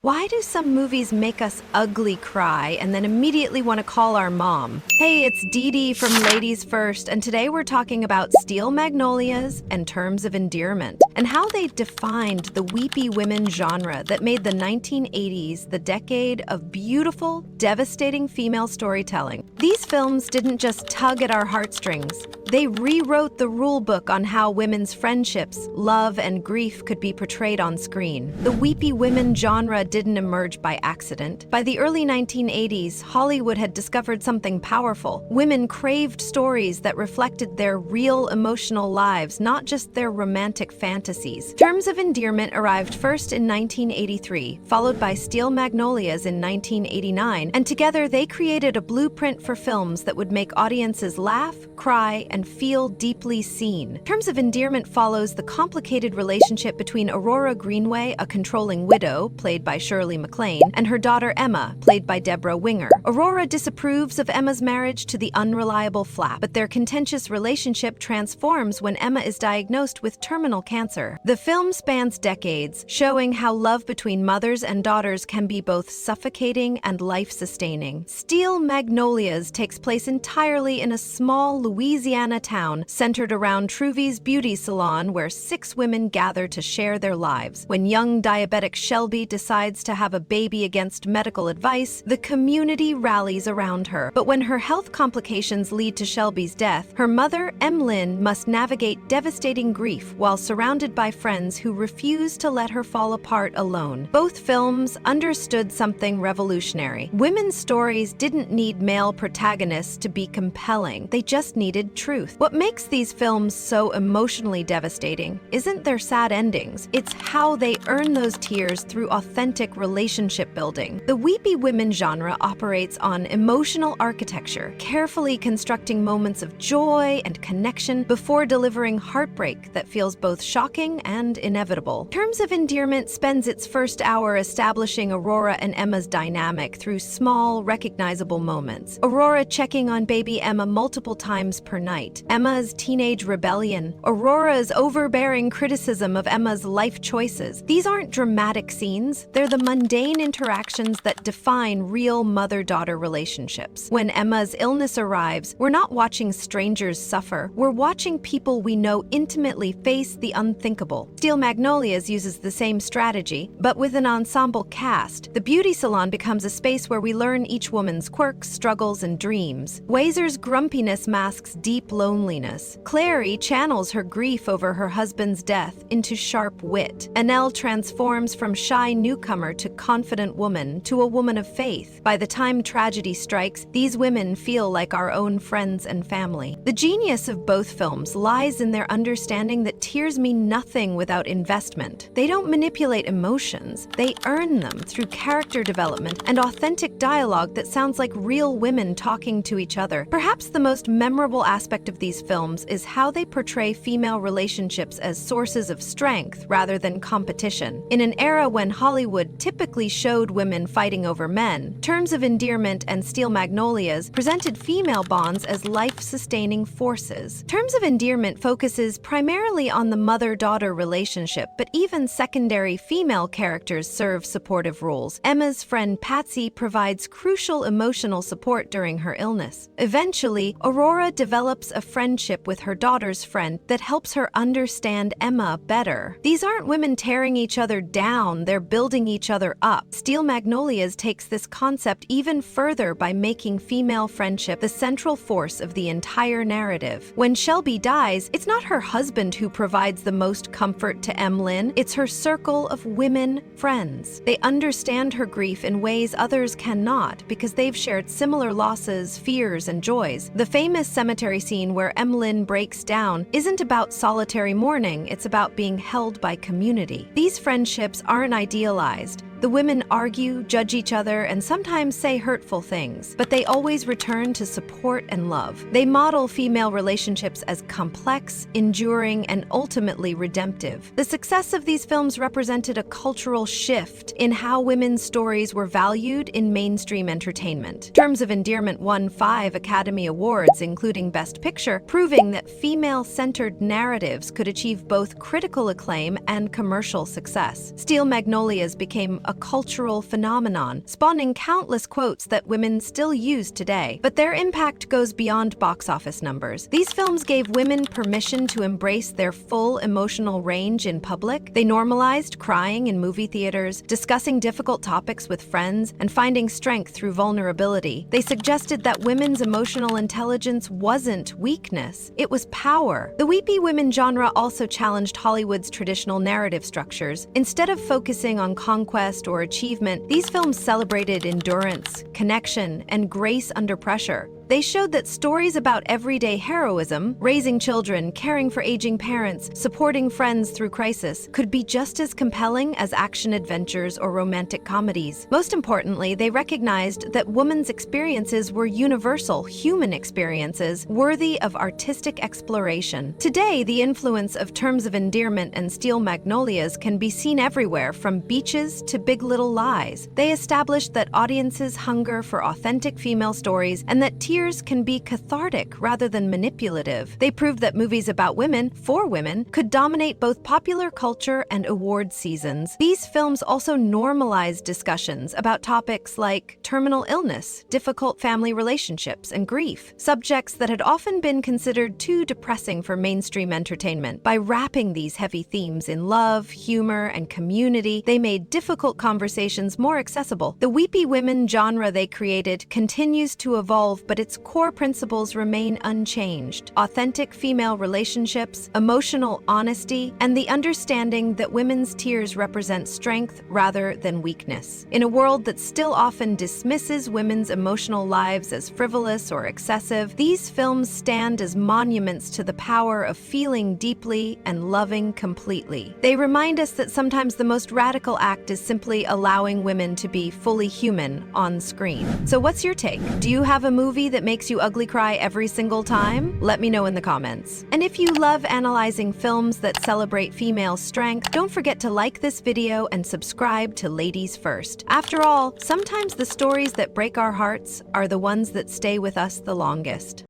Why do some movies make us ugly cry and then immediately want to call our mom? Hey, it's Dee Dee from Ladies First, and today we're talking about Steel Magnolias and Terms of Endearment, and how they defined the weepy women genre that made the 1980s the decade of beautiful, devastating female storytelling. These films didn't just tug at our heartstrings. They rewrote the rule book on how women's friendships, love, and grief could be portrayed on screen. The weepy women genre didn't emerge by accident. By the early 1980s, Hollywood had discovered something powerful. Women craved stories that reflected their real emotional lives, not just their romantic fantasies. Terms of Endearment arrived first in 1983, followed by Steel Magnolias in 1989, and together they created a blueprint for films that would make audiences laugh, cry, and feel deeply seen. Terms of Endearment follows the complicated relationship between Aurora Greenway, a controlling widow, played by Shirley, MacLaine, and her daughter Emma, played by Debra. Aurora disapproves of Emma's marriage to the unreliable Flap, but their contentious relationship transforms when Emma is diagnosed with terminal cancer. The film spans decades, showing how love between mothers and daughters can be both suffocating and life-sustaining. Steel Magnolias takes place entirely in a small Louisiana town centered around Truvy's beauty salon, where 6 women gather to share their lives. When young diabetic Shelby decides to have a baby against medical advice, the community rallies around her. But when her health complications lead to Shelby's death, her mother, MacLaine, must navigate devastating grief while surrounded by friends who refuse to let her fall apart alone. Both films understood something revolutionary. Women's stories didn't need male protagonists to be compelling. They just needed truth. What makes these films so emotionally devastating isn't their sad endings. It's how they earn those tears through authentic relationship building. The weepy women genre operates on emotional architecture, carefully constructing moments of joy and connection before delivering heartbreak that feels both shocking and inevitable. Terms of Endearment spends its first hour establishing Aurora and Emma's dynamic through small, recognizable moments. Aurora checking on baby Emma multiple times per night, Emma's teenage rebellion, Aurora's overbearing criticism of Emma's life choices. These aren't dramatic scenes, they're the mundane interactions that define real mother-daughter relationships. When Emma's illness arrives, we're not watching strangers suffer, we're watching people we know intimately face the unthinkable. Steel Magnolias uses the same strategy, but with an ensemble cast. The beauty salon becomes a space where we learn each woman's quirks, struggles, and dreams. Wazer's grumpiness masks deep loneliness. Clary channels her grief over her husband's death into sharp wit. Annelle transforms from shy newcomer to confident woman to a woman of faith. By the time tragedy strikes, these women feel like our own friends and family. The genius of both films lies in their understanding that tears mean nothing without investment. They don't manipulate emotions, they earn them through character development and authentic dialogue that sounds like real women talking to each other. Perhaps the most memorable aspect of these films is how they portray female relationships as sources of strength rather than competition. In an era when Hollywood typically showed women fighting over men, Terms of Endearment and Steel Magnolias presented female bonds as life-sustaining forces. Terms of Endearment focuses primarily on the mother-daughter relationship, but even secondary female characters serve supportive roles. Emma's friend Patsy provides crucial emotional support during her illness. Eventually, Aurora develops a friendship with her daughter's friend that helps her understand Emma better. These aren't women tearing each other down, they're building each other up. Steel Magnolias takes this concept even further by making female friendship the central force of the entire narrative. When Shelby dies, it's not her husband who provides the most comfort to MacLaine, it's her circle of women friends. They understand her grief in ways others cannot because they've shared similar losses, fears, and joys. The famous cemetery scene where MacLaine breaks down isn't about solitary mourning, it's about being held by community. These friendships aren't idealized. The women argue, judge each other, and sometimes say hurtful things, but they always return to support and love. They model female relationships as complex, enduring, and ultimately redemptive. The success of these films represented a cultural shift in how women's stories were valued in mainstream entertainment. Terms of Endearment won 5 Academy Awards, including Best Picture, proving that female-centered narratives could achieve both critical acclaim and commercial success. Steel Magnolias became a cultural phenomenon, spawning countless quotes that women still use today. But their impact goes beyond box office numbers. These films gave women permission to embrace their full emotional range in public. They normalized crying in movie theaters, discussing difficult topics with friends, and finding strength through vulnerability. They suggested that women's emotional intelligence wasn't weakness, it was power. The weepy women genre also challenged Hollywood's traditional narrative structures. Instead of focusing on conquest or achievement, these films celebrated endurance, connection, and grace under pressure. They showed that stories about everyday heroism, raising children, caring for aging parents, supporting friends through crisis, could be just as compelling as action adventures or romantic comedies. Most importantly, they recognized that women's experiences were universal, human experiences, worthy of artistic exploration. Today, the influence of Terms of Endearment and Steel Magnolias can be seen everywhere, from beaches to Big Little Lies. They established that audiences hunger for authentic female stories and that tears can be cathartic rather than manipulative. They proved that movies about women, for women, could dominate both popular culture and award seasons. These films also normalized discussions about topics like terminal illness, difficult family relationships, and grief, subjects that had often been considered too depressing for mainstream entertainment. By wrapping these heavy themes in love, humor, and community, they made difficult conversations more accessible. The weepy women genre they created continues to evolve, but its core principles remain unchanged: authentic female relationships, emotional honesty, and the understanding that women's tears represent strength rather than weakness. In a world that still often dismisses women's emotional lives as frivolous or excessive, these films stand as monuments to the power of feeling deeply and loving completely. They remind us that sometimes the most radical act is simply allowing women to be fully human on screen. So what's your take? Do you have a movie that makes you ugly cry every single time? Let me know in the comments. And if you love analyzing films that celebrate female strength, don't forget to like this video and subscribe to Ladies First. After all, sometimes the stories that break our hearts are the ones that stay with us the longest.